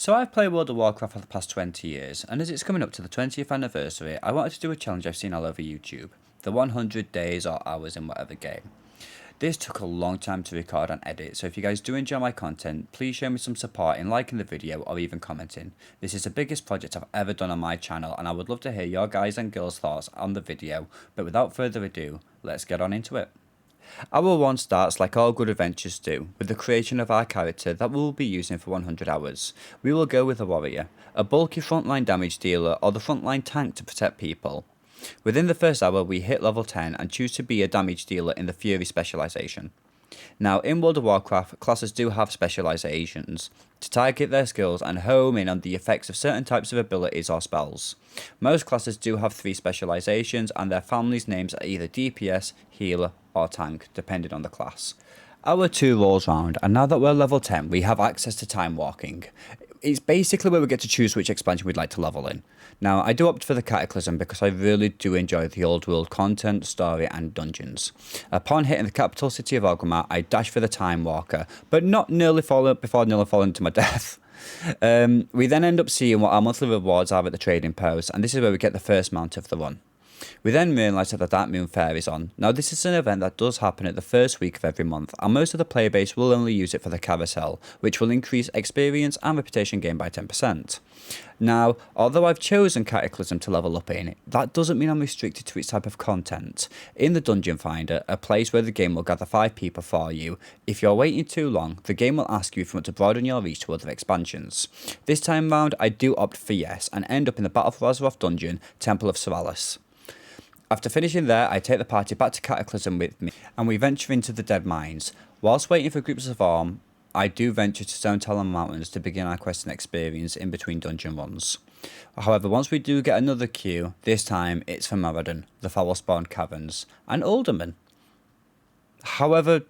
So I've played World of Warcraft for the past 20 years, and as it's coming up to the 20th anniversary, I wanted to do a challenge I've seen all over YouTube, the 100 days or hours in whatever game. This took a long time to record and edit, so if you guys do enjoy my content, please show me some support in liking the video or even commenting. This is the biggest project I've ever done on my channel, and I would love to hear your guys and girls' thoughts on the video, but without further ado, let's get on into it. Hour 1 starts like all good adventures do, with the creation of our character that we will be using for 100 hours. We will go with a warrior, a bulky frontline damage dealer or the frontline tank to protect people. Within the first hour we hit level 10 and choose to be a damage dealer in the Fury specialisation. Now in World of Warcraft, classes do have specialisations to target their skills and home in on the effects of certain types of abilities or spells. Most classes do have 3 specialisations and their families' names are either DPS, healer or tank, depending on the class. Hour 2 rolls round, and now that we're level 10 we have access to time walking. It's basically where we get to choose which expansion we'd like to level in. Now I do opt for the Cataclysm because I really do enjoy the old world content, story and dungeons. Upon hitting the capital city of Orgrimmar I dash for the Time Walker, but not before nearly falling to my death. We then end up seeing what our monthly rewards are at the trading post, and this is where we get the first mount of the run. We then realise that the Dark Moon Fair is on. Now this is an event that does happen at the first week of every month, and most of the player base will only use it for the carousel, which will increase experience and reputation gain by 10%. Now, although I've chosen Cataclysm to level up in, that doesn't mean I'm restricted to its type of content. In the Dungeon Finder, a place where the game will gather 5 people for you, if you're waiting too long, the game will ask you if you want to broaden your reach to other expansions. This time round, I do opt for yes, and end up in the Battle for Azeroth dungeon, Temple of Seralis. After finishing there, I take the party back to Cataclysm with me, and we venture into the Dead Mines. Whilst waiting for groups to form, I do venture to Stone Talon Mountains to begin our quest and experience in between dungeon runs. However, once we do get another queue, this time it's for Moradin, the Foul Spawn Caverns, and Alderman. However,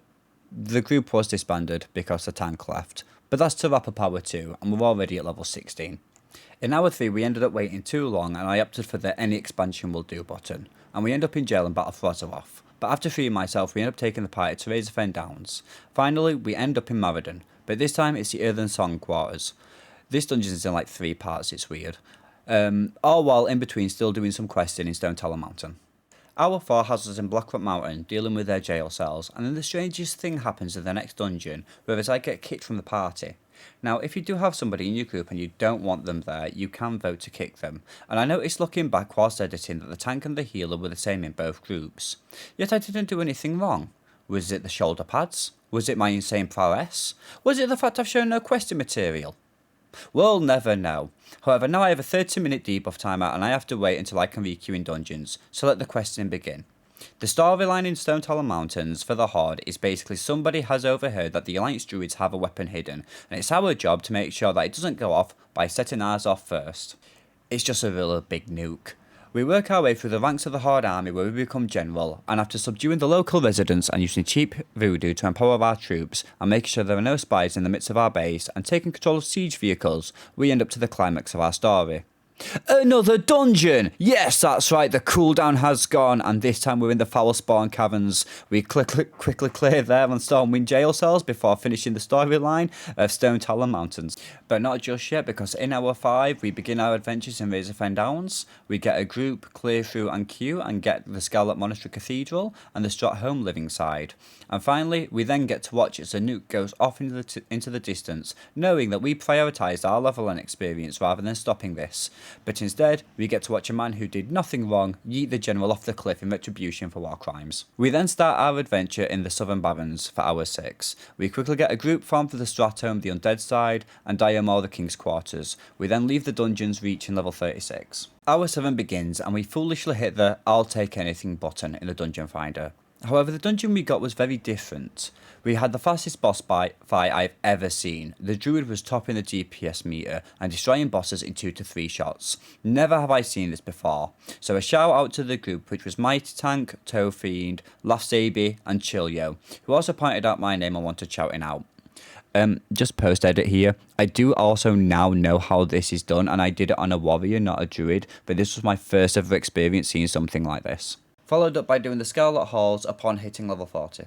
the group was disbanded because the tank left, but that's to wrap up Hour 2, and we're already at level 16. In Hour 3 we ended up waiting too long and I opted for the Any Expansion Will Do button, and we end up in jail and Battle for Azeroth. But after freeing myself we end up taking the party to Razorfen Downs. Finally we end up in Moradin, but this time it's the Earthen Song Quarters. This dungeon is in like 3 parts, it's weird. All while in between still doing some questing in Stone Talon Mountain. Hour 4 has us in Blackrock Mountain dealing with their jail cells, and then the strangest thing happens in the next dungeon, whereas I get kicked from the party. Now if you do have somebody in your group and you don't want them there, you can vote to kick them, and I noticed looking back whilst editing that the tank and the healer were the same in both groups. Yet I didn't do anything wrong. Was it the shoulder pads? Was it my insane prowess? Was it the fact I've shown no questing material? We'll never know. However, now I have a 30-minute debuff timer and I have to wait until I can requeue in dungeons, so let the questing begin. The storyline in Stone Talon Mountains for the Horde is basically somebody has overheard that the Alliance Druids have a weapon hidden, and it's our job to make sure that it doesn't go off by setting ours off first. It's just a real big nuke. We work our way through the ranks of the Horde army where we become general, and after subduing the local residents and using cheap voodoo to empower our troops and making sure there are no spies in the midst of our base and taking control of siege vehicles, we end up to the climax of our story. Another dungeon! Yes, that's right, the cooldown has gone, and this time we're in the Foul Spawn Caverns. We quickly clear there on Stormwind jail cells before finishing the storyline of Stone Talon Mountains. But not just yet, because in Hour 5 we begin our adventures in Razorfen Downs. We get a group clear through and queue and get the Scarlet Monastery Cathedral and the Strot Home Living side. And finally, we then get to watch as the nuke goes off into the distance, knowing that we prioritised our level and experience rather than stopping this. But instead, we get to watch a man who did nothing wrong yeet the general off the cliff in retribution for war crimes. We then start our adventure in the Southern Barrens for Hour 6. We quickly get a group formed for the Stratome, the Undead side, and Diamore, the King's Quarters. We then leave the dungeons reaching level 36. Hour 7 begins and we foolishly hit the I'll take anything button in the Dungeon Finder. However, the dungeon we got was very different. We had the fastest boss fight I've ever seen. The druid was topping the DPS meter and destroying bosses in 2 to 3 shots. Never have I seen this before. So a shout out to the group, which was Mighty Tank, Toe Fiend, Lafsabi and Chillyo, who also pointed out my name and wanted shouting out. Just post edit here. I do also now know how this is done, and I did it on a warrior, not a druid, but this was my first ever experience seeing something like this. Followed up by doing the Scarlet Halls upon hitting level 40.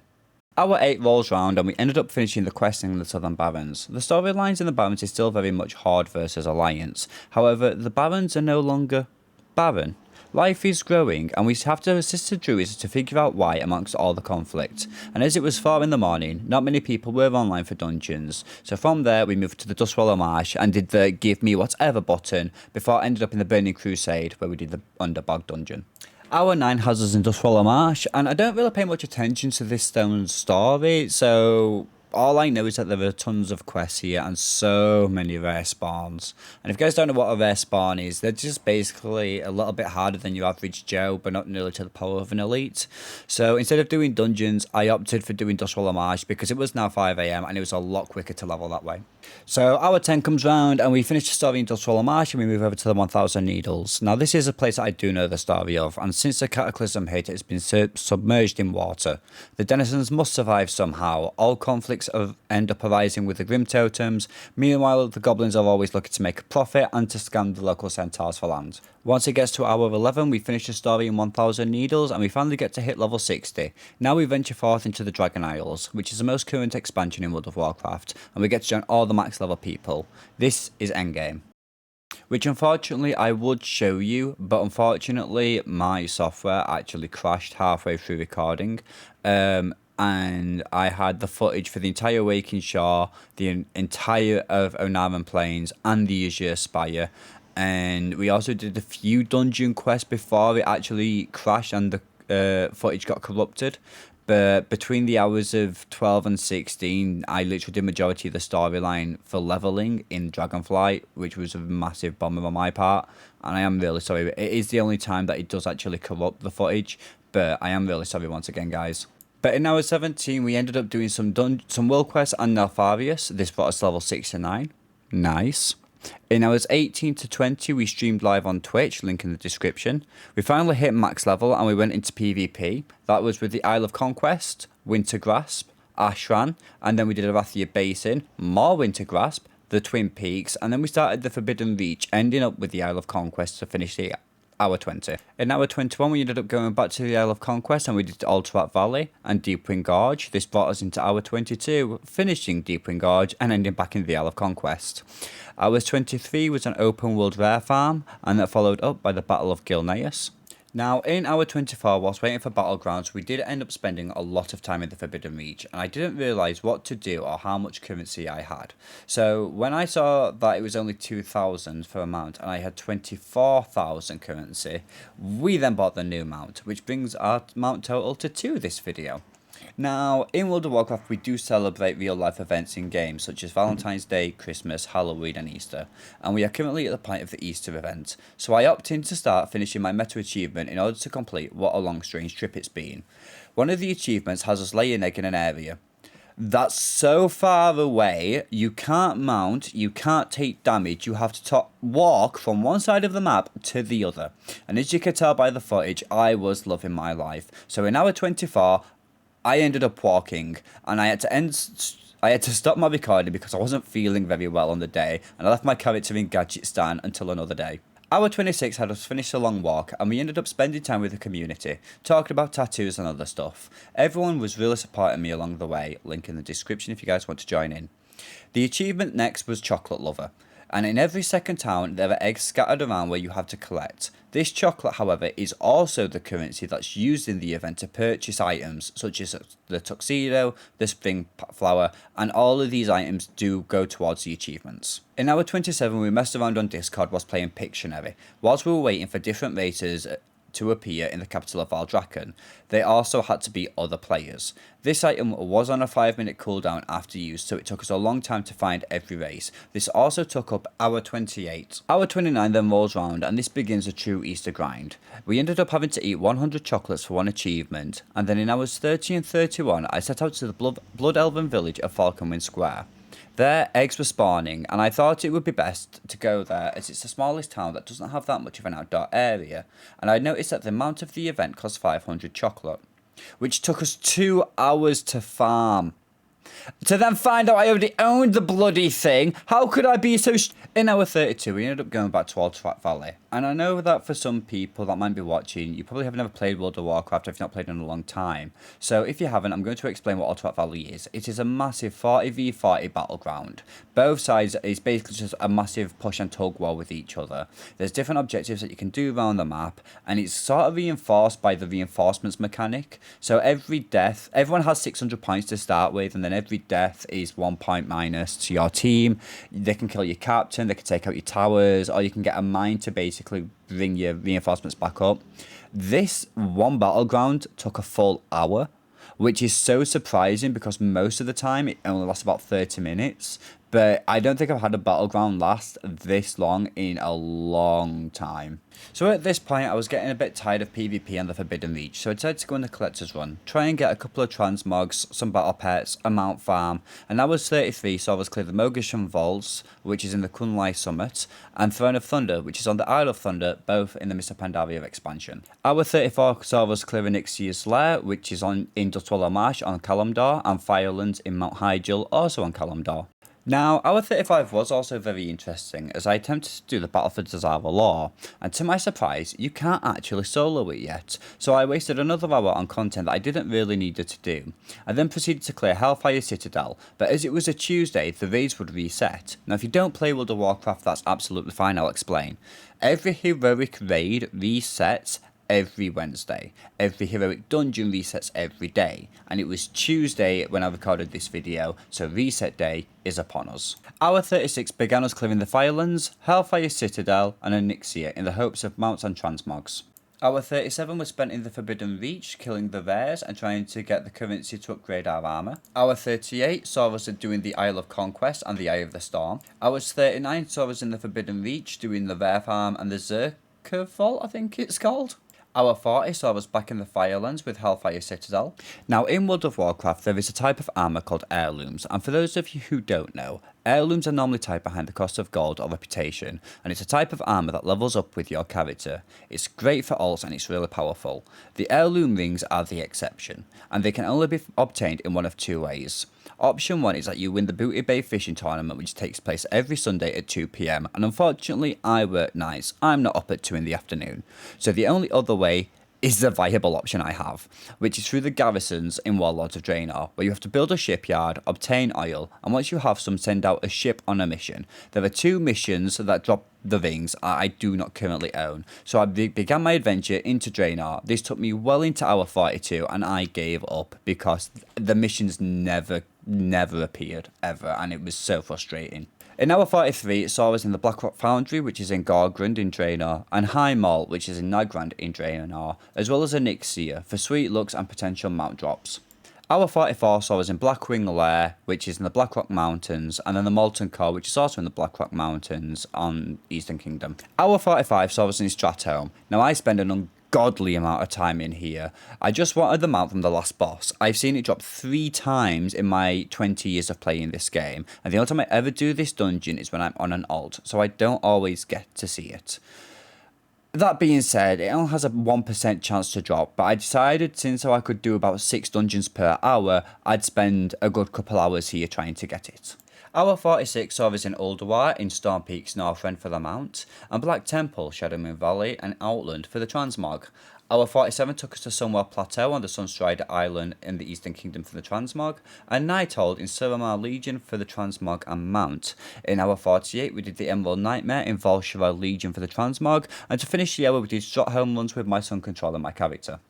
Hour 8 rolls round and we ended up finishing the questing in the Southern Barons. The storylines in the Barons is still very much Horde versus Alliance. However, the Barons are no longer Baron. Life is growing and we have to assist the Druids to figure out why amongst all the conflict. And as it was 4 in the morning, not many people were online for dungeons. So from there we moved to the Dustwallow Marsh and did the give me whatever button before I ended up in the Burning Crusade where we did the Underbog dungeon. Hour 9 has us in Dustwallow Marsh, and I don't really pay much attention to this stone's story, so all I know is that there are tons of quests here and so many rare spawns. And if you guys don't know what a rare spawn is, they're just basically a little bit harder than your average Joe, but not nearly to the power of an elite. So instead of doing dungeons, I opted for doing Dustwallow Marsh because it was now 5 AM and it was a lot quicker to level that way. So hour 10 comes round and we finish the story in Dustwallow Marsh and we move over to the 1000 Needles. Now this is a place that I do know the story of, and since the cataclysm hit, it's been submerged in water. The denizens must survive somehow. All conflicts end up arising with the Grim Totems. Meanwhile, the goblins are always looking to make a profit and to scam the local centaurs for land. Once it gets to hour 11, we finish the story in 1000 Needles and we finally get to hit level 60. Now we venture forth into the Dragon Isles, which is the most current expansion in World of Warcraft, and we get to join all the max level people. This is endgame, which unfortunately I would show you, but unfortunately my software actually crashed halfway through recording, and I had the footage for the entire Waking Shore, the entire of Onaran Plains, and the Azure Spire, and we also did a few dungeon quests before it actually crashed and the footage got corrupted. But between the hours of 12 and 16, I literally did majority of the storyline for leveling in Dragonflight, which was a massive bummer on my part. And I am really sorry. It is the only time that it does actually corrupt the footage, but I am really sorry once again, guys. But in hour 17, we ended up doing some world quests and Neltharius. This brought us to level 69. Nice. In hours 18 to 20, we streamed live on Twitch, link in the description. We finally hit max level and we went into PvP. That was with the Isle of Conquest, Winter Grasp, Ashran, and then we did Arathia Basin, more Winter Grasp, the Twin Peaks, and then we started the Forbidden Reach, ending up with the Isle of Conquest to finish the hour 20. In hour 21, we ended up going back to the Isle of Conquest and we did Alterac Valley and Deepwing Gorge. This brought us into hour 22, finishing Deepwing Gorge and ending back in the Isle of Conquest. Hours 23 was an open world rare farm, and that followed up by the Battle of Gilneas. Now, in hour 24, whilst waiting for Battlegrounds, we did end up spending a lot of time in the Forbidden Reach, and I didn't realise what to do or how much currency I had. So, when I saw that it was only 2,000 for a mount, and I had 24,000 currency, we then bought the new mount, which brings our mount total to 2 this video. Now, in World of Warcraft, we do celebrate real-life events in games, such as Valentine's Day, Christmas, Halloween, and Easter, and we are currently at the point of the Easter event, so I opt in to start finishing my meta achievement in order to complete what a long strange trip it's been. One of the achievements has us lay an egg in an area that's so far away, you can't mount, you can't take damage, you have to walk from one side of the map to the other, and as you can tell by the footage, I was loving my life. So in hour 24, I ended up walking, and I had to stop my recording because I wasn't feeling very well on the day, and I left my character in Gadget Stand until another day. Hour 26 had us finish the long walk, and we ended up spending time with the community, talking about tattoos and other stuff. Everyone was really supporting me along the way, link in the description if you guys want to join in. The achievement next was Chocolate Lover, and in every second town there are eggs scattered around where you have to collect. This chocolate, however, is also the currency that's used in the event to purchase items such as the tuxedo, the spring flower, and all of these items do go towards the achievements. In hour 27, we messed around on Discord whilst playing Pictionary, whilst we were waiting for different races to appear in the capital of Valdrakken. They also had to be other players. This item was on a 5-minute cooldown after use, so it took us a long time to find every race. This also took up hour 28. Hour 29 then rolls round, and this begins a true Easter grind. We ended up having to eat 100 chocolates for one achievement, and then in hours 30 and 31, I set out to the Blood Elven village of Falconwind Square. There, eggs were spawning, and I thought it would be best to go there as it's the smallest town that doesn't have that much of an outdoor area, and I noticed that the amount of the event cost 500 chocolate, which took us 2 hours to farm. To then find out I already owned the bloody thing. How could I be so... In hour 32, we ended up going back to Warcraft Valley. And I know that for some people that might be watching, you probably have never played World of Warcraft if you've not played in a long time. So if you haven't, I'm going to explain what Warcraft Valley is. It is a massive 40v40 battleground. Both sides is basically just a massive push and tug war with each other. There's different objectives that you can do around the map, and it's sort of reinforced by the reinforcements mechanic. So every death, everyone has 600 points to start with, and then every death is 1 point minus to your team. They can kill your captain, they can take out your towers, or you can get a mine to basically bring your reinforcements back up. This one battleground took a full hour, which is so surprising because most of the time it only lasts about 30 minutes. But I don't think I've had a battleground last this long in a long time. So at this point, I was getting a bit tired of PvP and the Forbidden Reach, so I decided to go on the Collector's Run, try and get a couple of transmogs, some battle pets, a mount farm, and I was 33, so I was clear the Mogisham Vaults, which is in the Kunlai Summit, and Throne of Thunder, which is on the Isle of Thunder, both in the Mr. Pandaria expansion. Hour 34 saw us clear Onyxia's Lair, which is in Dustwallow Marsh on Kalimdor, and Firelands in Mount Hyjal, also on Kalimdor. Now, hour 35 was also very interesting, as I attempted to do the Battle for Desire Law, and to my surprise, you can't actually solo it yet, so I wasted another hour on content that I didn't really need to do. I then proceeded to clear Hellfire Citadel, but as it was a Tuesday, the raids would reset. Now, if you don't play World of Warcraft, that's absolutely fine, I'll explain. Every heroic raid resets every Wednesday. Every heroic dungeon resets every day, and it was Tuesday when I recorded this video, so reset day is upon us. Hour 36 began us clearing the Firelands, Hellfire Citadel, and Onyxia in the hopes of mounts and transmogs. Hour 37 was spent in the Forbidden Reach, killing the rares and trying to get the currency to upgrade our armour. Hour 38 saw us doing the Isle of Conquest and the Eye of the Storm. Hours 39 saw us in the Forbidden Reach doing the rare farm and the Zerker Vault, I think it's called. Hour 40 saw us back in the Firelands with Hellfire Citadel. Now, in World of Warcraft, there is a type of armour called heirlooms, and for those of you who don't know, heirlooms are normally tied behind the cost of gold or reputation, and it's a type of armour that levels up with your character. It's great for alts and it's really powerful. The heirloom rings are the exception, and they can only be obtained in one of two ways. Option 1 is that you win the Booty Bay Fishing Tournament, which takes place every Sunday at 2 PM, and unfortunately I work nights, I'm not up at 2 in the afternoon. So the only other way is the viable option I have, which is through the garrisons in Warlords of Draenor, where you have to build a shipyard, obtain oil, and once you have some, send out a ship on a mission. There are 2 missions that drop the rings I do not currently own, so I began my adventure into Draenor. This took me well into hour 42, and I gave up because the missions never appeared, ever, and it was so frustrating. In hour 43, it saw us in the Blackrock Foundry, which is in Gorgrund in Draenor, and High Mall, which is in Nagrand in Draenor, as well as Onyxia for sweet looks and potential mount drops. Hour 44 saw us in Blackwing Lair, which is in the Blackrock Mountains, and then the Molten Core, which is also in the Blackrock Mountains on Eastern Kingdom. Hour 45 saw us in Stratholme. Now, I spend an ungodly amount of time in here. I just wanted the mount from the last boss. I've seen it drop 3 times in my 20 years of playing this game, and the only time I ever do this dungeon is when I'm on an alt, so I don't always get to see it. That being said, it only has a 1% chance to drop, but I decided since I could do about 6 dungeons per hour, I'd spend a good couple hours here trying to get it. Hour 46 saw us in Ulduar in Storm Peaks Northrend for the mount, and Black Temple, Shadowmoon Valley, and Outland for the transmog. Hour 47 took us to Sunwell Plateau on the Sunstrider Island in the Eastern Kingdom for the transmog, and Nighthold in Suramar Legion for the transmog and mount. In hour 48 we did the Emerald Nightmare in Volshara Legion for the transmog, and to finish the hour we did Stratholme runs with my son controlling my character.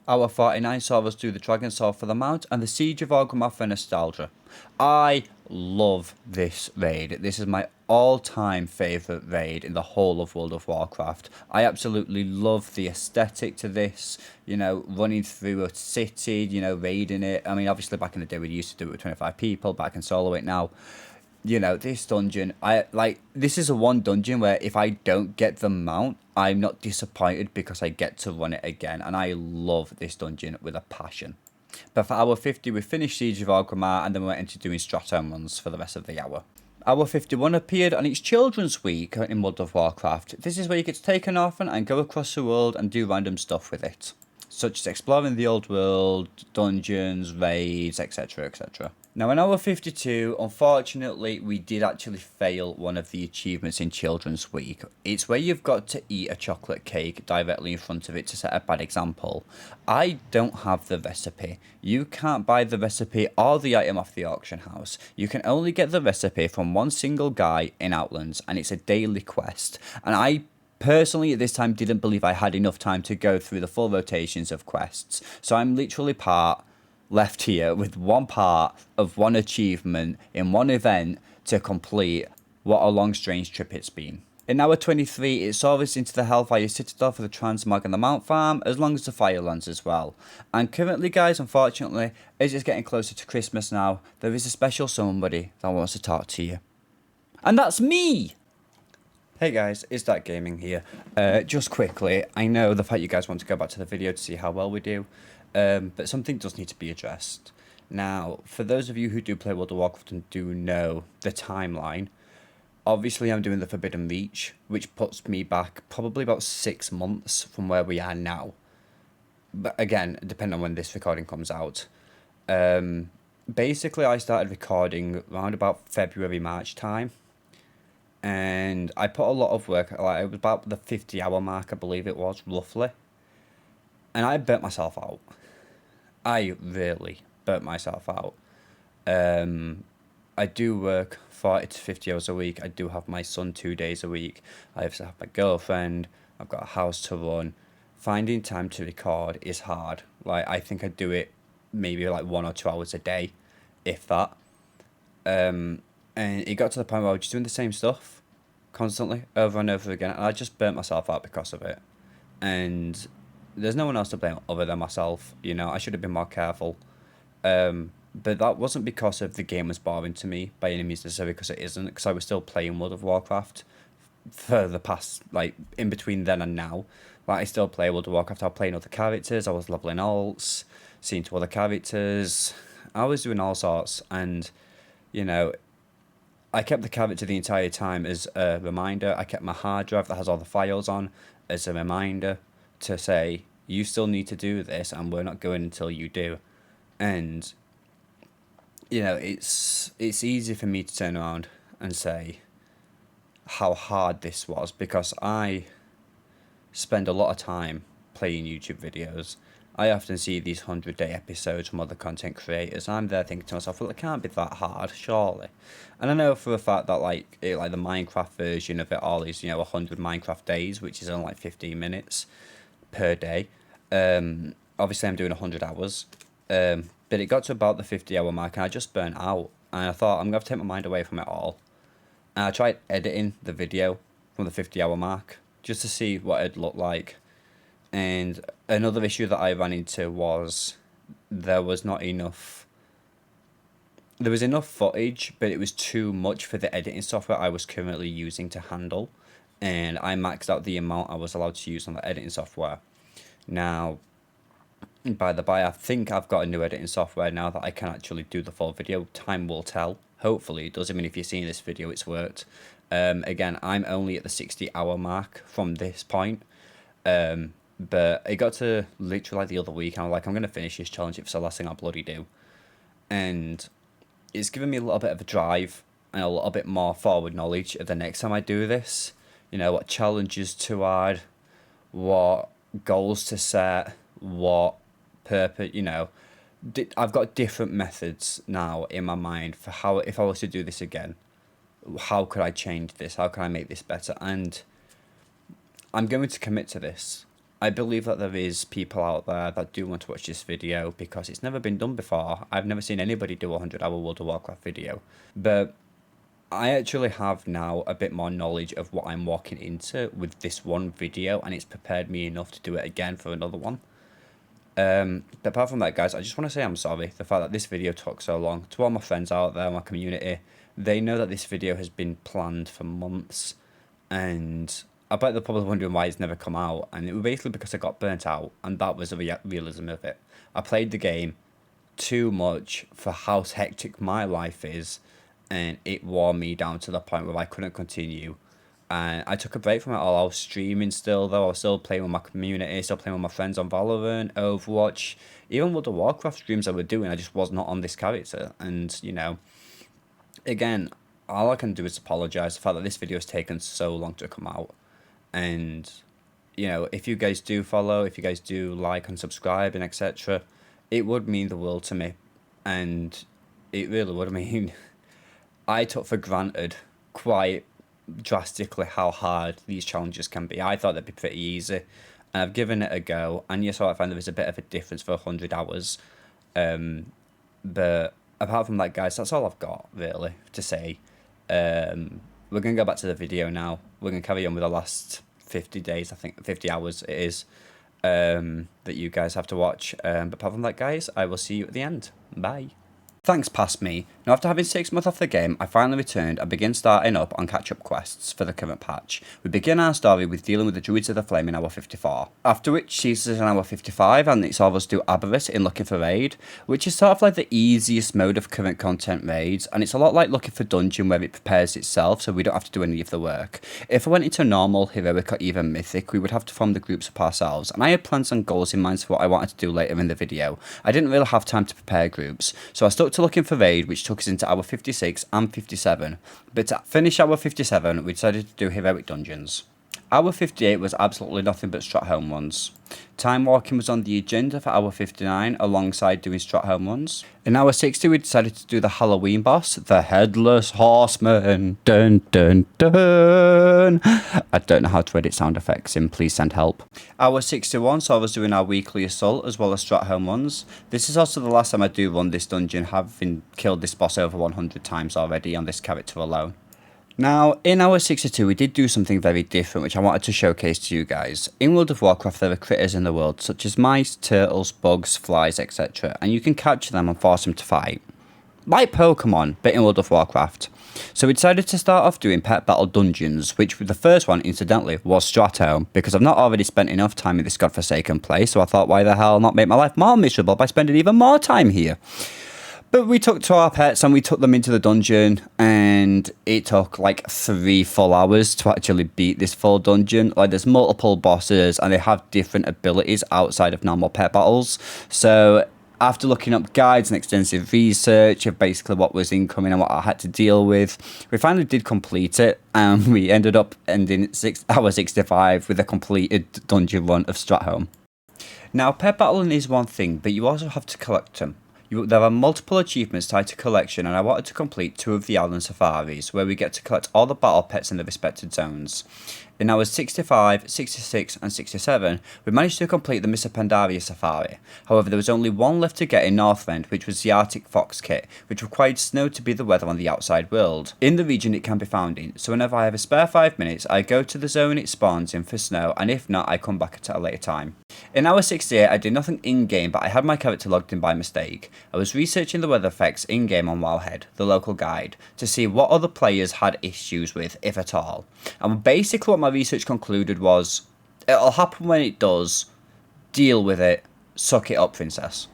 Hour 49 saw us do the Dragon Sword for the mount and the Siege of Orgrimmar for nostalgia. I love this raid. This is my all-time favourite raid in the whole of World of Warcraft. I absolutely love the aesthetic to this, you know, running through a city, you know, raiding it. I mean, obviously back in the day we used to do it with 25 people, but I can solo it now. You know, this dungeon, this is a one dungeon where if I don't get the mount, I'm not disappointed because I get to run it again, and I love this dungeon with a passion. But for hour 50, we finished Siege of Orgrimmar, and then we went into doing Stratholme runs for the rest of the hour. Hour 51 appeared on its Children's Week in World of Warcraft. This is where you get to take an orphan and go across the world and do random stuff with it, such as exploring the old world, dungeons, raids, etc, etc. Now, in hour 52, unfortunately, we did actually fail one of the achievements in Children's Week. It's where you've got to eat a chocolate cake directly in front of it to set a bad example. I don't have the recipe. You can't buy the recipe or the item off the auction house. You can only get the recipe from one single guy in Outlands, and it's a daily quest. And I personally, at this time, didn't believe I had enough time to go through the full rotations of quests. So I'm literally left here with one part of one achievement in one event to complete. What a long, strange trip it's been. In hour 23, it saw us into the Hellfire Citadel for the Transmog and the Mount Farm, as long as the Firelands as well. And currently, guys, unfortunately, as it's getting closer to Christmas now, there is a special somebody that wants to talk to you. And that's me! Hey guys, it's That Gaming here. Just quickly, I know the fact you guys want to go back to the video to see how well we do, but something does need to be addressed. Now, for those of you who do play World of Warcraft and do know the timeline, obviously I'm doing the Forbidden Reach, which puts me back probably about 6 months from where we are now. But again, depending on when this recording comes out. Basically, I started recording around about February, March time. And I put a lot of work, like it was about the 50-hour mark, I believe it was, roughly. And I burnt myself out. I really burnt myself out. I do work 40 to 50 hours a week. I do have my son 2 days a week. I also have my girlfriend. I've got a house to run. Finding time to record is hard. Like, I think I do it maybe like 1 or 2 hours a day, if that. And it got to the point where I was just doing the same stuff constantly, over and over again, and I just burnt myself out because of it. And there's no one else to blame other than myself. You know, I should have been more careful. But that wasn't because of the game was boring to me by any means necessarily, because it isn't, because I was still playing World of Warcraft for the past, like, in between then and now. Like, I still play World of Warcraft. I was playing other characters, I was leveling alts, seeing to other characters, I was doing all sorts, and, you know, I kept the character the entire time as a reminder. I kept my hard drive that has all the files on as a reminder to say, you still need to do this, and we're not going until you do. And, you know, it's easy for me to turn around and say how hard this was, because I spend a lot of time playing YouTube videos. I often see these 100-day episodes from other content creators. I'm there thinking to myself, well, it can't be that hard, surely. And I know for a fact that like the Minecraft version of it all is, 100 Minecraft days, which is only like 15 minutes per day. Obviously, I'm doing 100 hours. But it got to about the 50-hour mark, and I just burnt out. And I thought, I'm going to have to take my mind away from it all. And I tried editing the video from the 50-hour mark, just to see what it'd look like. And another issue that I ran into was there was enough footage, but it was too much for the editing software I was currently using to handle. And I maxed out the amount I was allowed to use on the editing software. Now, by the by, I think I've got a new editing software now that I can actually do the full video. Time will tell. Hopefully it does. I mean, if you're seeing this video, it's worked. Again, I'm only at the 60-hour mark from this point. But it got to literally like the other week, and I'm like, I'm going to finish this challenge if it's the last thing I bloody do. And it's given me a little bit of a drive and a little bit more forward knowledge of the next time I do this. What challenges to add, what goals to set, what purpose, I've got different methods now in my mind for how, if I was to do this again, how could I change this? How can I make this better? And I'm going to commit to this. I believe that there is people out there that do want to watch this video because it's never been done before. I've never seen anybody do a 100-hour World of Warcraft video. But I actually have now a bit more knowledge of what I'm walking into with this one video, and it's prepared me enough to do it again for another one. But apart from that, guys, I just want to say I'm sorry. The fact that this video took so long. To all my friends out there, my community, they know that this video has been planned for months, and I bet they're probably wondering why it's never come out, and it was basically because I got burnt out, and that was the realism of it. I played the game too much for how hectic my life is, and it wore me down to the point where I couldn't continue. and I took a break from it all. I was streaming still, though. I was still playing with my community, still playing with my friends on Valorant, Overwatch, even with the Warcraft streams I were doing. I just was not on this character, and you know, again, all I can do is apologize. The fact that this video has taken so long to come out, and you know, if you guys do follow, if you guys do like and subscribe and etc., it would mean the world to me, and it really would. I mean, I took for granted quite drastically how hard these challenges can be. I thought they'd be pretty easy, and I've given it a go, and yes, I find there is a bit of a difference for 100 hours. But apart from that, guys, that's all I've got really to say. We're gonna go back to the video now. We're gonna carry on with the last 50 days, I think 50 hours it is, that you guys have to watch. But apart from that, guys, I will see you at the end. Bye. Thanks past me. Now after having 6 months off the game, I finally returned and begin starting up on catch-up quests for the current patch. We begin our story with dealing with the Druids of the Flame in hour 54, after which ceases in hour 55 and it's all of us do Avarice in looking for raid, which is sort of like the easiest mode of current content raids, and it's a lot like looking for dungeon where it prepares itself so we don't have to do any of the work. If I went into normal, heroic or even mythic, we would have to form the groups up ourselves, and I had plans and goals in mind for what I wanted to do later in the video. I didn't really have time to prepare groups, so I stuck to looking for raid, which took us into hour 56 and 57, but to finish hour 57 we decided to do heroic dungeons. Hour 58 was absolutely nothing but Stratholme ones. Time walking was on the agenda for hour 59 alongside doing Stratholme ones. In hour 60 we decided to do the Halloween boss, the Headless Horseman. Dun dun dun. I don't know how to edit sound effects in, please send help. Hour 61 saw us doing our weekly assault as well as Stratholme ones. This is also the last time I do run this dungeon, having killed this boss over 100 times already on this character alone. Now, in hour 62 we did do something very different which I wanted to showcase to you guys. In World of Warcraft there are critters in the world such as mice, turtles, bugs, flies, etc. and you can capture them and force them to fight. Like Pokemon, but in World of Warcraft. So we decided to start off doing pet battle dungeons, which the first one, incidentally, was Stratholme, because I've not already spent enough time in this godforsaken place, so I thought why the hell not make my life more miserable by spending even more time here. But we took to our pets and we took them into the dungeon, and it took like 3 full hours to actually beat this full dungeon. Like, there's multiple bosses and they have different abilities outside of normal pet battles. So after looking up guides and extensive research of basically what was incoming and what I had to deal with, we finally did complete it, and we ended up ending hour 65 with a completed dungeon run of Stratholme. Now, pet battling is one thing, but you also have to collect them. There are multiple achievements tied to collection, and I wanted to complete 2 of the island safaris, where we get to collect all the battle pets in the respected zones. In hours 65, 66 and 67, we managed to complete the Mr. Pandaria safari. However, there was only one left to get in Northrend, which was the Arctic Fox kit, which required snow to be the weather on the outside world. In the region it can be found in, so whenever I have a spare 5 minutes, I go to the zone it spawns in for snow, and if not, I come back at a later time. In hour 68, I did nothing in-game, but I had my character logged in by mistake. I was researching the weather effects in-game on Wowhead, the local guide, to see what other players had issues with, if at all. And basically what my research concluded was, it'll happen when it does, deal with it, suck it up, princess.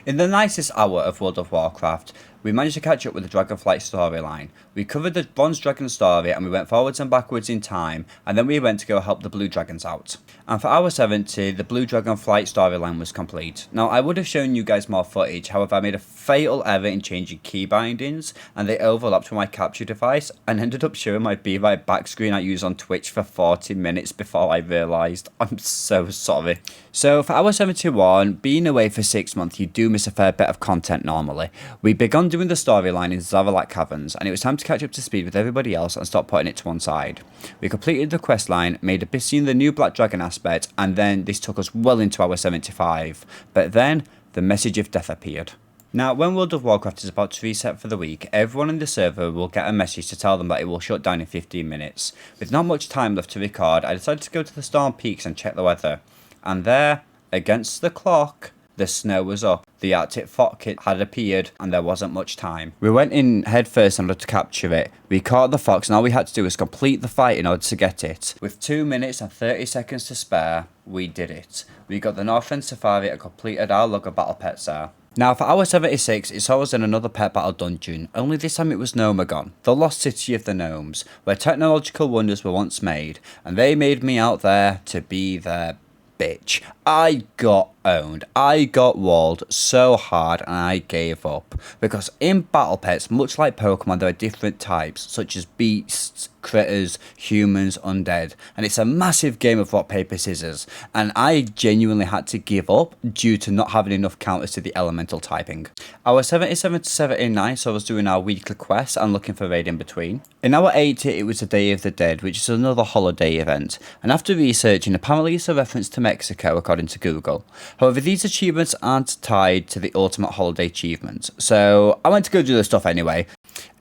In the nicest hour of World of Warcraft, we managed to catch up with the Dragonflight storyline. We covered the Bronze Dragon story and we went forwards and backwards in time, and then we went to go help the Blue Dragons out. And for hour 70, the Blue Dragonflight storyline was complete. Now, I would have shown you guys more footage, however I made a fatal error in changing key bindings, and they overlapped with my capture device, and ended up showing my Be Right Back screen I used on Twitch for 40 minutes before I realised. I'm so sorry. So for hour 71, being away for 6 months, you do miss a fair bit of content normally. We began doing the storyline in Zavalak Caverns, and it was time to catch up to speed with everybody else and stop putting it to one side. We completed the questline, made Abyssian the new Black Dragon aspect, and then this took us well into hour 75. But then, the message of death appeared. Now, when World of Warcraft is about to reset for the week, everyone in the server will get a message to tell them that it will shut down in 15 minutes. With not much time left to record, I decided to go to the Storm Peaks and check the weather. And there, against the clock, the snow was up. The Arctic Fox kit had appeared and there wasn't much time. We went in head first in order to capture it. We caught the fox and all we had to do was complete the fight in order to get it. With 2 minutes and 30 seconds to spare, we did it. We got the Northrend Safari and completed our log of battle pets there. Now for hour 76, it saw us in another pet battle dungeon, only this time it was Nomagon, the lost city of the gnomes, where technological wonders were once made, and they made me out there to be their bitch. I got owned. I got walled so hard and I gave up. Because in battle pets, much like Pokemon, there are different types, such as beasts, critters, humans, undead. And it's a massive game of rock, paper, scissors. And I genuinely had to give up due to not having enough counters to the elemental typing. Our 77 to 79 saw us doing our weekly quests and looking for raid in between. In our 80, it was the Day of the Dead, which is another holiday event. And after researching, apparently it's a reference to Mexico, according to Google. However, these achievements aren't tied to the ultimate holiday achievement, so I went to go do the stuff anyway.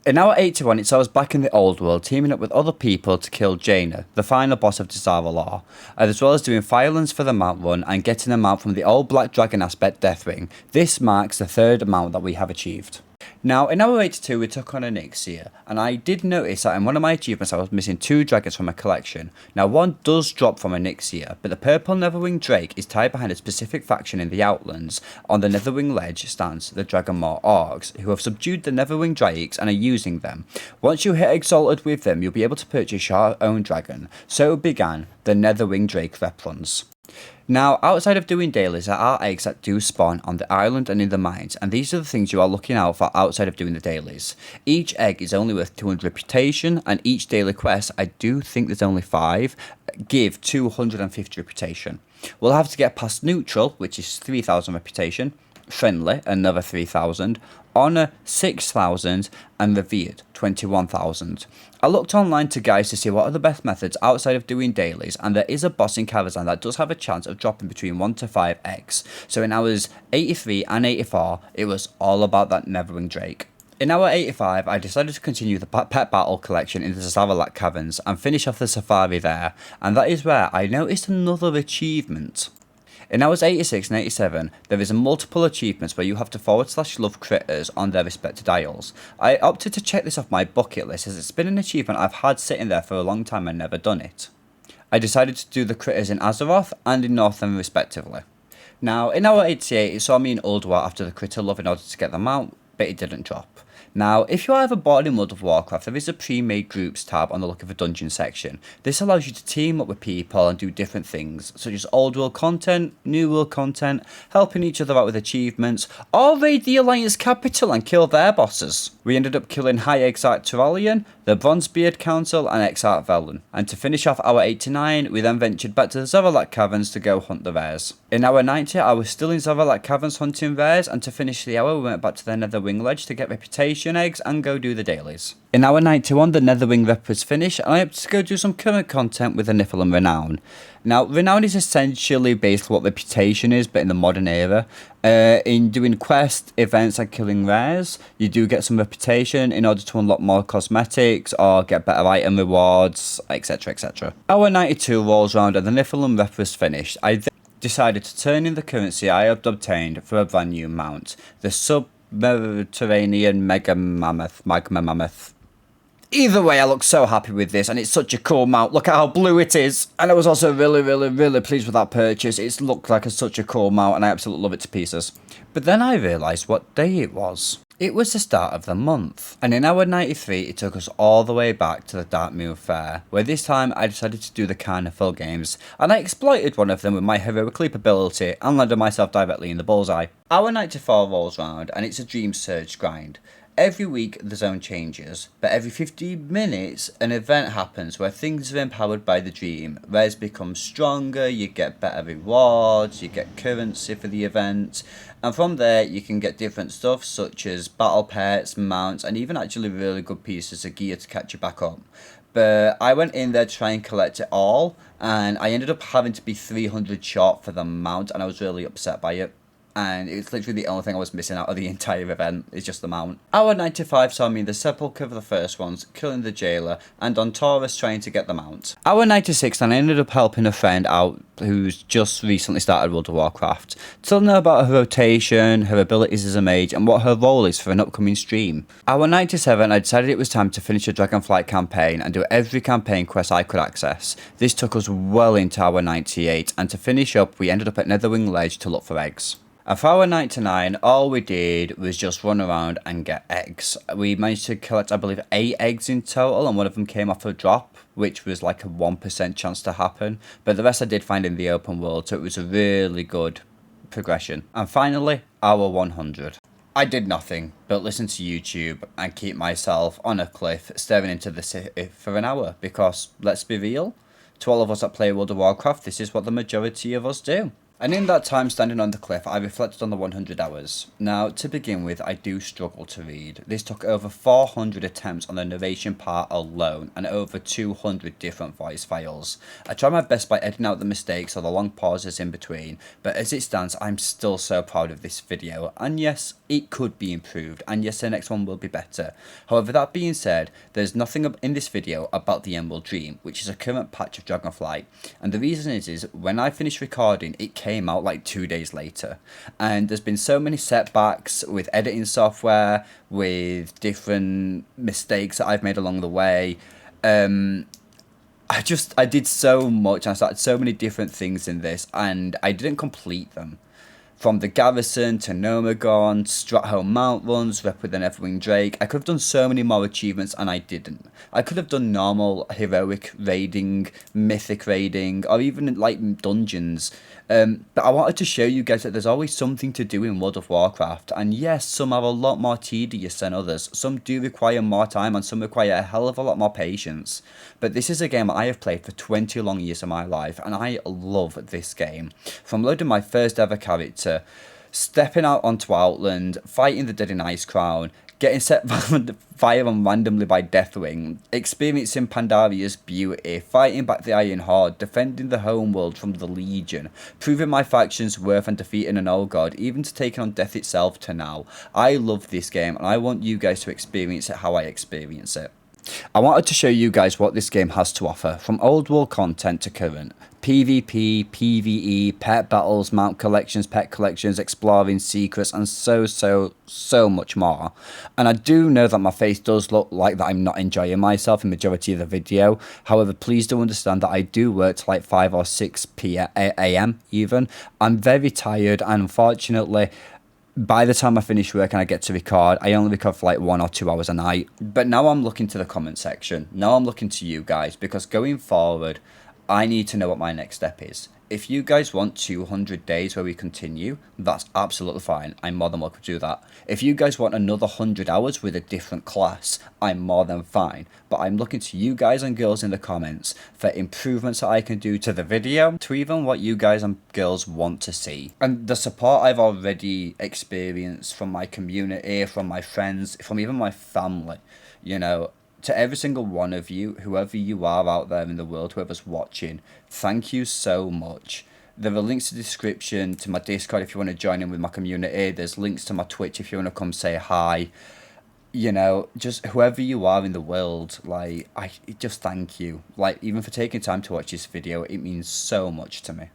In hour 81, it saw us back in the old world, teaming up with other people to kill Jaina, the final boss of Desaralor, as well as doing Firelands for the mount run and getting a mount from the old Black Dragon aspect Deathwing. This marks the third mount that we have achieved. Now, in hour 82, we took on Onyxia, and I did notice that in one of my achievements I was missing 2 dragons from a collection. Now, one does drop from Onyxia, but the purple Netherwing Drake is tied behind a specific faction in the Outlands. On the Netherwing Ledge stands the Dragonmaw Orcs, who have subdued the Netherwing Drakes and are using them. Once you hit Exalted with them, you'll be able to purchase your own dragon. So began the Netherwing Drake Repruns. Now, outside of doing dailies, there are eggs that do spawn on the island and in the mines, and these are the things you are looking out for outside of doing the dailies. Each egg is only worth 200 reputation, and each daily quest, I do think there's only 5, give 250 reputation. We'll have to get past neutral, which is 3000 reputation, friendly, another 3000, honor 6,000, and revered 21,000. I looked online to guys to see what are the best methods outside of doing dailies, and there is a boss in Karazhan that does have a chance of dropping between 1 to 5 eggs. So in hours 83 and 84, it was all about that Netherwing Drake. In hour 85, I decided to continue the pet battle collection in the Zaralak Caverns and finish off the safari there, and that is where I noticed another achievement. In hours 86 and 87, there is a multiple achievements where you have to /love critters on their respective dials. I opted to check this off my bucket list as it's been an achievement I've had sitting there for a long time and never done it. I decided to do the critters in Azeroth and in Northern respectively. Now, in hour 88, it saw me in Ulduar after the critter love in order to get them out, but it didn't drop. Now, if you are ever bored in World of Warcraft, there is a pre-made groups tab on the Look of a Dungeon section. This allows you to team up with people and do different things, such as old world content, new world content, helping each other out with achievements, or raid the Alliance capital and kill their bosses. We ended up killing High Exarch Turalian, the Bronzebeard Council, and Exarch Velen. And to finish off hour 89, we then ventured back to the Zaralak Caverns to go hunt the rares. In hour 90, I was still in Zaralak Caverns hunting rares, and to finish the hour, we went back to the Netherwing Ledge to get reputation eggs and go do the dailies. In hour 91, the Netherwing Rep was finished, and I opted to go do some current content with the Niflheim Renown. Now, Renown is essentially basically what reputation is, but in the modern era. In doing quests, events, and killing rares, you do get some reputation in order to unlock more cosmetics or get better item rewards, etc, etc. Hour 92 rolls round and the Niflheim Rep was finished. I decided to turn in the currency I had obtained for a brand new mount, the Subterranean Magma Mammoth. Either way, I look so happy with this, and it's such a cool mount. Look at how blue it is. And I was also really pleased with that purchase. It looked like such a cool mount, and I absolutely love it to pieces. But then I realised what day it was. It was the start of the month. And in hour 93, it took us all the way back to the Darkmoor Fair, where this time I decided to do the Carnival games, and I exploited one of them with my heroic leap ability and landed myself directly in the bullseye. Hour 94 rolls round, and it's a Dream Surge grind. Every week the zone changes, but every 15 minutes an event happens where things are empowered by the dream. Rares become stronger, you get better rewards, you get currency for the event, and from there you can get different stuff such as battle pets, mounts, and even actually really good pieces of gear to catch you back up. But I went in there to try and collect it all, and I ended up having to be 300 short for the mount, and I was really upset by it. And it's literally the only thing I was missing out of the entire event, is just the mount. Hour 95 saw me in the Sepulchre of the first ones, killing the jailer, and on Taurus trying to get the mount. Hour 96, and I ended up helping a friend out who's just recently started World of Warcraft, telling her about her rotation, her abilities as a mage, and what her role is for an upcoming stream. Hour 97, I decided it was time to finish a Dragonflight campaign and do every campaign quest I could access. This took us well into hour 98, and to finish up, we ended up at Netherwing Ledge to look for eggs. And for our 99, all we did was just run around and get eggs. We managed to collect, I believe, 8 eggs in total, and one of them came off a drop, which was like a 1% chance to happen. But the rest I did find in the open world, so it was a really good progression. And finally, our 100. I did nothing but listen to YouTube and keep myself on a cliff staring into the city for an hour, because let's be real, to all of us that play World of Warcraft, this is what the majority of us do. And in that time standing on the cliff, I reflected on the 100 hours. Now, to begin with, I do struggle to read. This took over 400 attempts on the narration part alone, and over 200 different voice files. I tried my best by editing out the mistakes or the long pauses in between, but as it stands, I'm still so proud of this video. And yes, it could be improved, and yes, the next one will be better. However, that being said, there's nothing in this video about the Emerald Dream, which is a current patch of Dragonflight. And the reason is when I finished recording, it came out like 2 days later, and there's been so many setbacks with editing software, with different mistakes that I've made along the way. I did so much, and I started so many different things in this, and I didn't complete them. From the Garrison to Nomagon, Stratholme Mount runs, Rep with an Everwing Drake. I could have done so many more achievements, and I didn't. I could have done normal heroic raiding, mythic raiding, or even like dungeons. But I wanted to show you guys that there's always something to do in World of Warcraft. And yes, some are a lot more tedious than others. Some do require more time, and some require a hell of a lot more patience. But this is a game I have played for 20 long years of my life, and I love this game. From loading my first ever character, stepping out onto Outland, fighting the Dead in Ice Crown, getting set fire on randomly by Deathwing, experiencing Pandaria's beauty, fighting back the Iron Horde, defending the homeworld from the Legion, proving my faction's worth and defeating an old god, even to taking on death itself to now. I love this game, and I want you guys to experience it how I experience it. I wanted to show you guys what this game has to offer, from old world content to current. PvP, PvE, pet battles, mount collections, pet collections, exploring secrets, and so much more. And I do know that my face does look like that I'm not enjoying myself in the majority of the video. However, please do understand that I do work till like 5 or 6 a.m. even. I'm very tired, and unfortunately, by the time I finish work and I get to record, I only record for like 1 or 2 hours a night. But now I'm looking to the comment section. Now I'm looking to you guys, because going forward, I need to know what my next step is. If you guys want 200 days where we continue, that's absolutely fine. I'm more than welcome to do that. If you guys want another 100 hours with a different class, I'm more than fine. But I'm looking to you guys and girls in the comments for improvements that I can do to the video, to even what you guys and girls want to see. And the support I've already experienced from my community, from my friends, from even my family, you know, to every single one of you, whoever you are out there in the world, whoever's watching, thank you so much. There are links in the description to my Discord if you want to join in with my community. There's links to my Twitch if you want to come say hi. You know, just whoever you are in the world, like, I just thank you. Like, even for taking time to watch this video, it means so much to me.